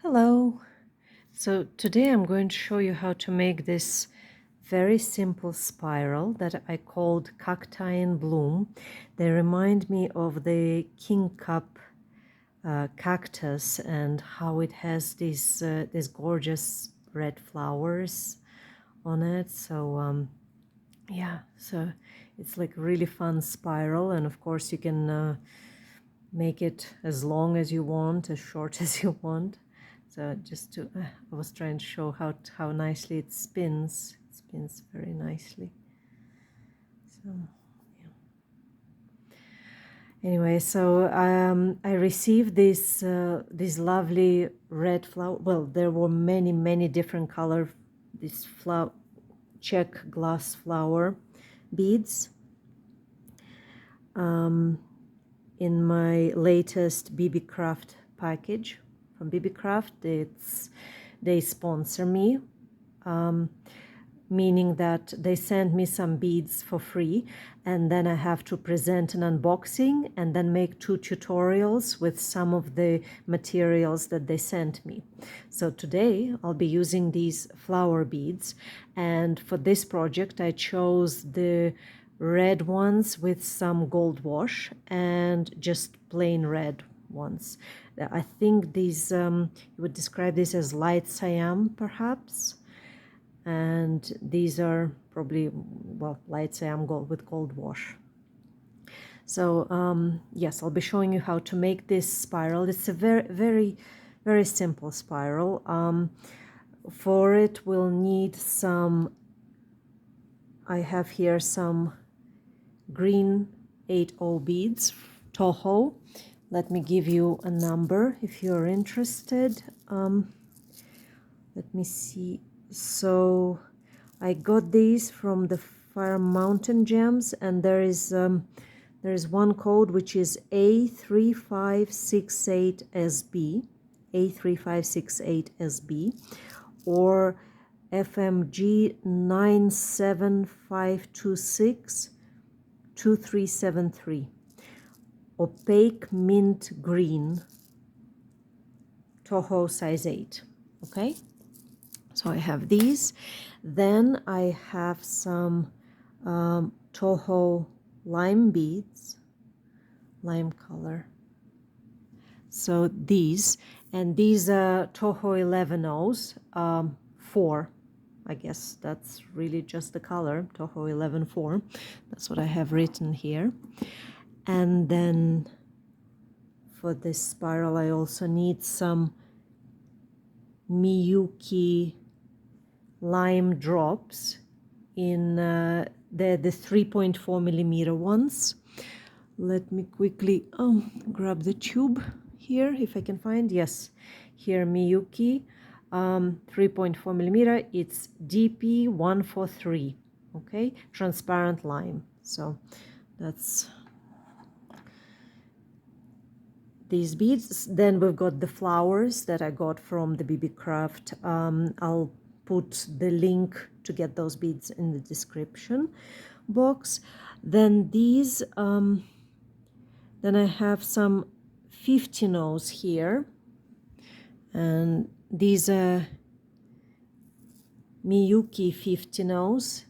Hello! So today I'm going to show you how to make this very simple spiral that I called Cacti in Bloom. They remind me of the king cup cactus and how it has these gorgeous red flowers on it. So yeah, so it's like a really fun spiral, and of course you can make it as long as you want, as short as you want. So just to, I was trying to show how nicely it spins. It spins very nicely. So yeah. Anyway, so I received this lovely red flower. Well, there were many different color, this flower, check glass flower beads. In my latest Beebeecraft package from Beebeecraft, they sponsor me, meaning that they send me some beads for free, and then I have to present an unboxing and then make 2 tutorials with some of the materials that they sent me. So today I'll be using these flower beads, and for this project I chose the red ones with some gold wash and just plain red ones. I think these, you would describe this as light cyan perhaps, and these are probably, well, light cyan gold with gold wash. So yes, I'll be showing you how to make this spiral. It's a very simple spiral. For it we'll need some, I have here some green 80 beads, Toho. Let me give you a number if you're interested. Let me see. So I got these from the Fire Mountain Gems, and there is one code which is A3568SB, A3568SB, or FMG 97526 2373, opaque mint green, Toho size 8. Okay, so I have these. Then I have some Toho lime beads, lime color. So these, and these are Toho 11-4. I guess that's really just the color, Toho 11-4. That's what I have written here. And then for this spiral I also need some Miyuki lime drops in the 3.4 millimeter ones. Let me quickly grab the tube here if I can find. Yes, here Miyuki 3.4 millimeter. It's DP143. Okay, transparent lime. So that's these beads. Then we've got the flowers that I got from the Beebeecraft. I'll put the link to get those beads in the description box. Then these, then I have some 50-0s here, and these are Miyuki 50-0s,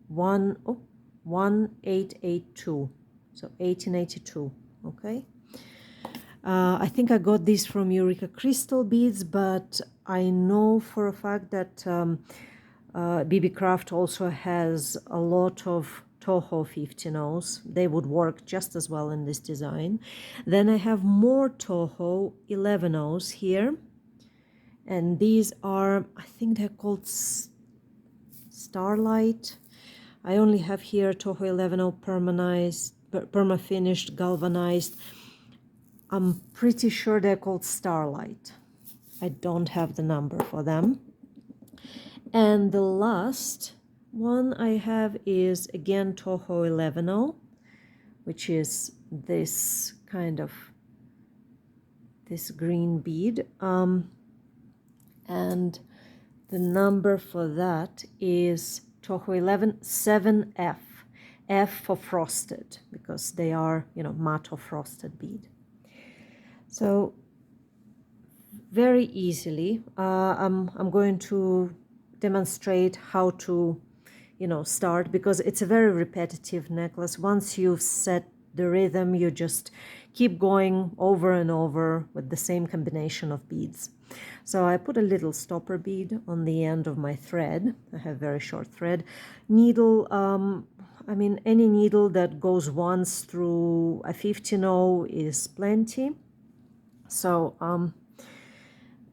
1882, so 1882. Okay. I think I got these from Eureka Crystal Beads, but I know for a fact that Beebeecraft also has a lot of Toho 50-0s. They would work just as well in this design. Then I have more Toho 11-0s here, and these are, I think they're called Starlight. I only have here Toho 11-0 perma-finished galvanized. I'm pretty sure they're called Starlight. I don't have the number for them. And the last one I have is again Toho 11-0, which is this kind of, this green bead. And the number for that is Toho 11-7F. F for frosted, because they are, you know, matte or frosted bead. So very easily. I'm going to demonstrate how to, start, because it's a very repetitive necklace. Once you've set the rhythm, you just keep going over and over with the same combination of beads. So I put a little stopper bead on the end of my thread. I have very short thread. Needle, any needle that goes once through a 15-0 is plenty. So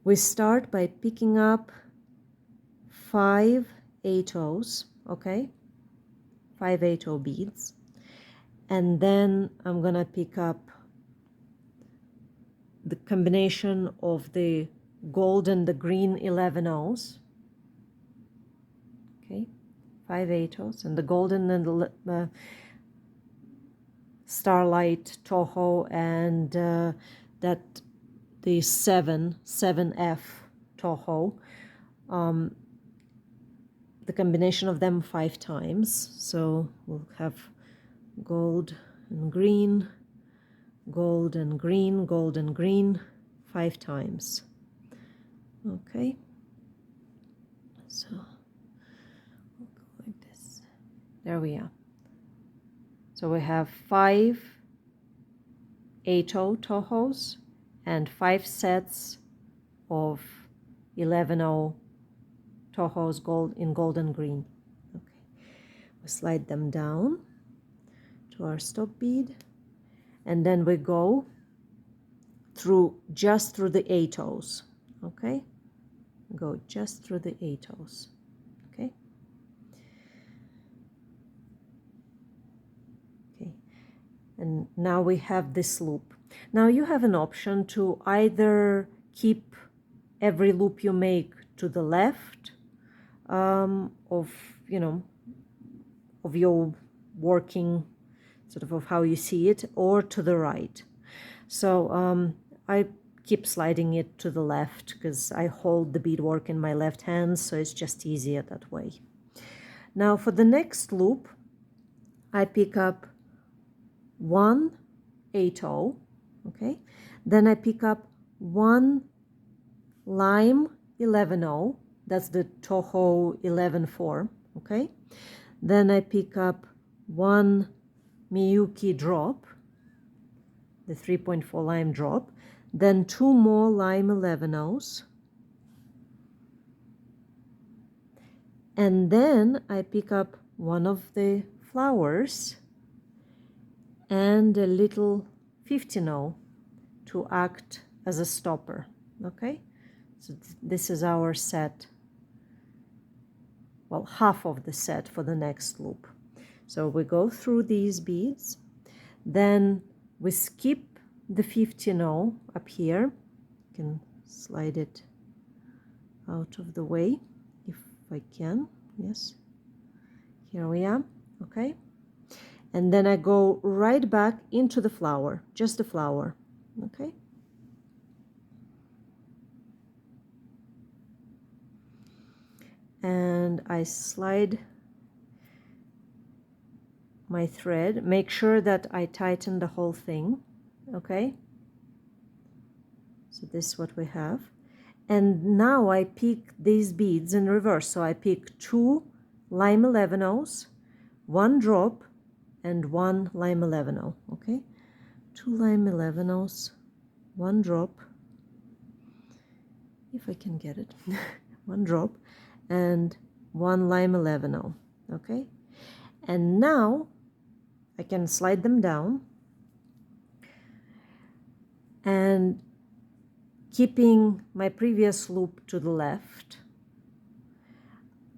we start by picking up 5 8-0s, okay? 5 8-0 beads. And then I'm gonna pick up the combination of the gold and the green 11-0s. Okay, 5 8-0s, and the golden and the Starlight Toho, and the 7F Toho. The combination of them 5 times. So we'll have gold and green, gold and green, gold and green 5 times. Okay, so we'll go like this. There we are. So we have 5 8-0 Tohos and 5 sets of 11-0 Tohos in gold and green. Okay, we slide them down to our stop bead, and then we go just through the 8-0s. Okay, go just through the 8-0s. Okay. Okay, and now we have this loop. Now you have an option to either keep every loop you make to the left of your working sort of how you see it, or to the right. So I keep sliding it to the left because I hold the beadwork in my left hand, so it's just easier that way. Now for the next loop, I pick up 1 8-0, okay? Then I pick up 1 lime 11-0, that's the Toho 11-4, okay? Then I pick up 1 Miyuki drop, the 3.4 lime drop, then 2 more lime 11-0s, and then I pick up one of the flowers and a little 15-0 to act as a stopper. Okay, so this is our set, well, half of the set for the next loop. So we go through these beads, then we skip the 15-0 up here. You can slide it out of the way if I can. Yes, here we are. Okay, and then I go right back into the flower, just the flower. Okay, and I slide my thread, make sure that I tighten the whole thing. Okay, so this is what we have. And now I pick these beads in reverse. So I pick 2 lime 11-0s, 1 drop, and 1 lime 11-0. Okay, 2 lime 11-0s, 1 drop, if I can get it, 1 drop, and 1 lime 11-0. Okay, and now I can slide them down, and keeping my previous loop to the left,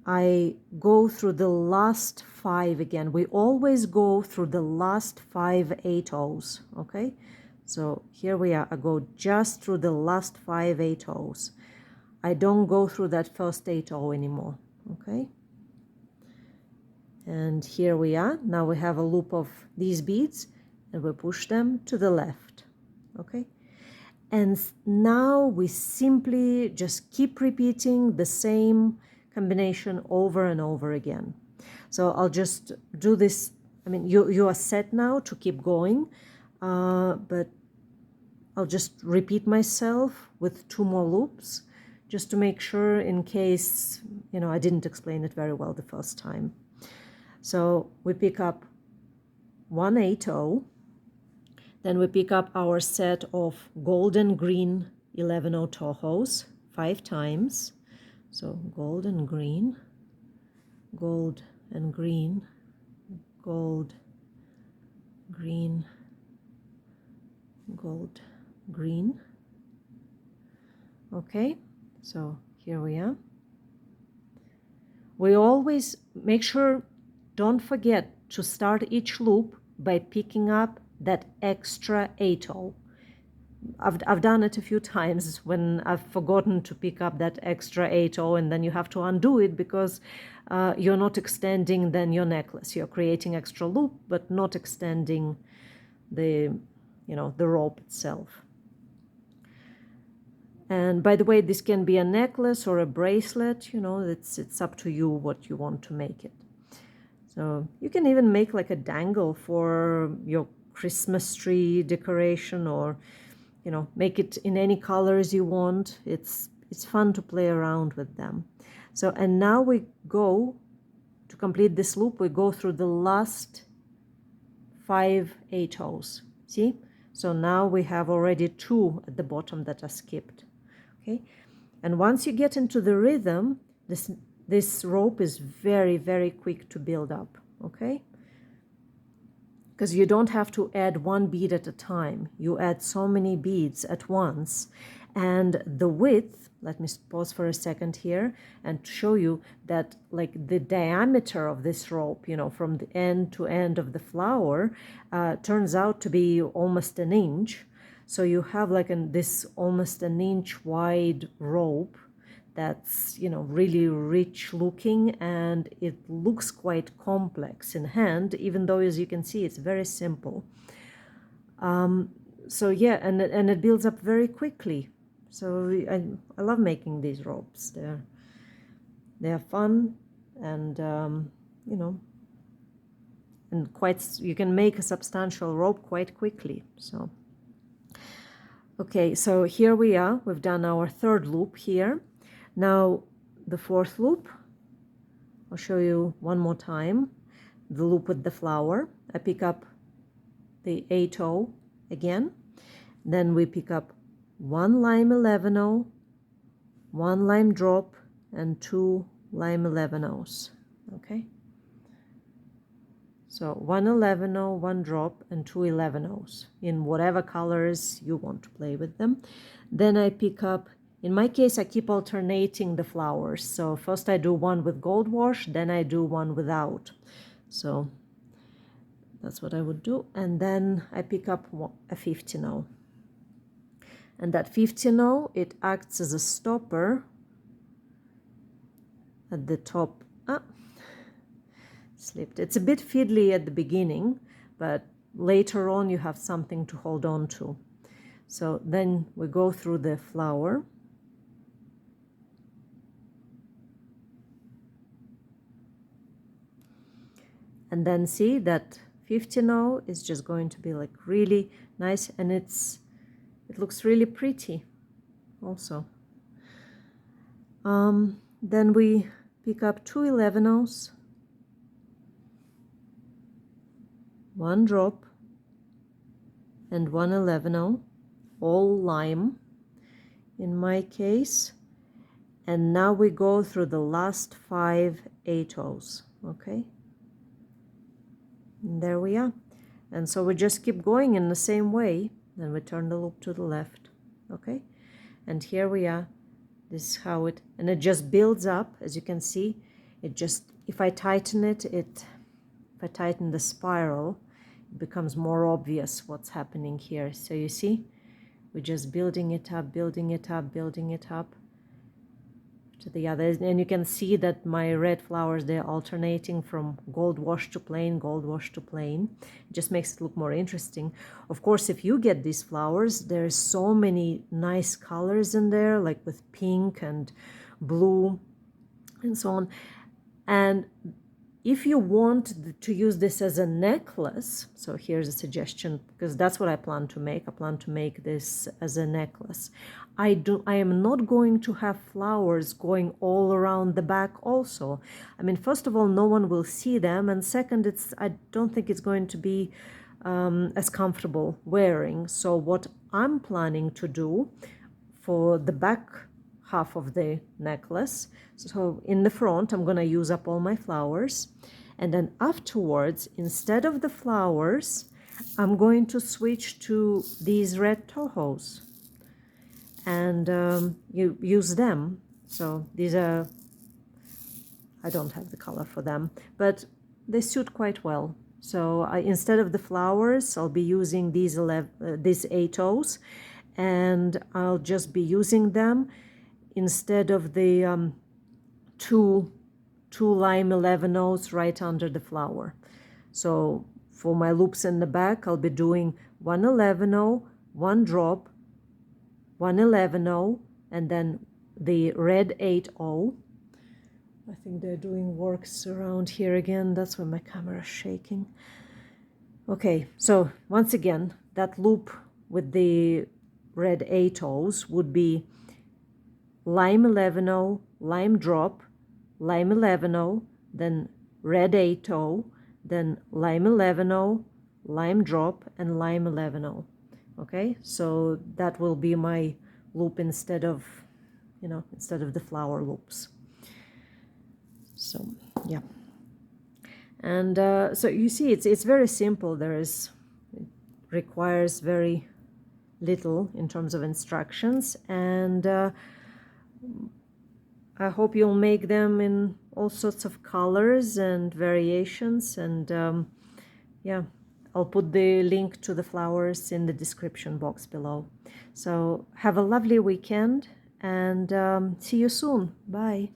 I go through the last 5 again. We always go through the last 5 8-0s. Okay, so here we are. I go just through the last 5 8-0s. I don't go through that first 8-0 anymore. Okay, and here we are. Now we have a loop of these beads, and we push them to the left. Okay, and now we simply just keep repeating the same combination over and over again. So I'll just do this. I mean, you are set now to keep going, but I'll just repeat myself with 2 more loops, just to make sure in case, you know, I didn't explain it very well the first time. So we pick up 1 8-0, then we pick up our set of gold and green 11-0 Tohos 5 times. So gold and green, gold and green, gold, green, gold, green. Okay, so here we are. We always make sure, don't forget to start each loop by picking up that extra 8-0. I've done it a few times when I've forgotten to pick up that extra 8-0, and then you have to undo it because you're not extending then your necklace. You're creating extra loop, but not extending the, you know, the rope itself. And by the way, this can be a necklace or a bracelet, you know, it's up to you what you want to make it. So you can even make like a dangle for your Christmas tree decoration, or, you know, make it in any colors you want. It's fun to play around with them. So, and now we go, to complete this loop, we go through the last 5 8-0s. See? So now we have already 2 at the bottom that are skipped. Okay? And once you get into the rhythm, this rope is very, very quick to build up. Okay? Because you don't have to add 1 bead at a time. You add so many beads at once. And the width, let me pause for a second here and show you that, like, the diameter of this rope, you know, from the end to end of the flower, turns out to be almost an inch. So you have like this almost an inch wide rope that's, you know, really rich looking, and it looks quite complex in hand, even though, as you can see, it's very simple. So yeah, and it builds up very quickly. So I love making these ropes. They're fun, and you know, and you can make a substantial rope quite quickly. So okay, so here we are. We've done our 3rd loop here. Now the 4th loop, I'll show you one more time. The loop with the flower. I pick up the 8-0 again. Then we pick up 1 lime 11-0, 1 lime drop, and 2 lime 11-0s. Okay? So 1 11-0, 1 drop, and 2 11-0s in whatever colors you want to play with them. Then I pick up, in my case, I keep alternating the flowers. So first I do one with gold wash, then I do one without. So that's what I would do. And then I pick up a 15-0. And that 15-0, it acts as a stopper at the top. Slipped. It's a bit fiddly at the beginning, but later on you have something to hold on to. So then we go through the flower. And then see that 15-0 is just going to be like really nice, and it looks really pretty also. Then we pick up 2 11-0s, 1 drop, and 1 11-0, all lime in my case. And now we go through the last 5 8-0s. Okay, and there we are. And so we just keep going in the same way. Then we turn the loop to the left. Okay, and here we are. This is how it, and it just builds up, as you can see. It just, if I tighten it, if I tighten the spiral, it becomes more obvious what's happening here. So you see, we're just building it up, building it up, building it up to the other. And you can see that my red flowers, they're alternating from gold wash to plain, gold wash to plain. It just makes it look more interesting. Of course, if you get these flowers, there's so many nice colors in there, like with pink and blue and so on. And If you want to use this as a necklace, so here's a suggestion, because that's what I plan to make. I plan to make this as a necklace. I am not going to have flowers going all around the back also. I mean, first of all, no one will see them, and second, I don't think it's going to be as comfortable wearing. So what I'm planning to do for the back half of the necklace, so in the front I'm going to use up all my flowers, and then afterwards, instead of the flowers, I'm going to switch to these red Tohos and you use them. So these are, I don't have the color for them, but they suit quite well. So instead of the flowers, I'll be using these 8 Tohs, and I'll just be using them instead of the two lime 11-0s right under the flower. So for my loops in the back, I'll be doing 1 11-0, 1 drop, 1 11-0, and then the red 8-0. I think they're doing works around here again. That's why my camera is shaking. Okay, so once again, that loop with the red 8-0s would be lime 11-0, lime drop, lime 11-0, then red 8-0, then lime 11-0, lime drop, and lime 11-0. Okay, so that will be my loop instead of the flower loops. So yeah, and so you see it's very simple. It requires very little in terms of instructions, and I hope you'll make them in all sorts of colors and variations, and yeah, I'll put the link to the flowers in the description box below. So have a lovely weekend, and see you soon. Bye.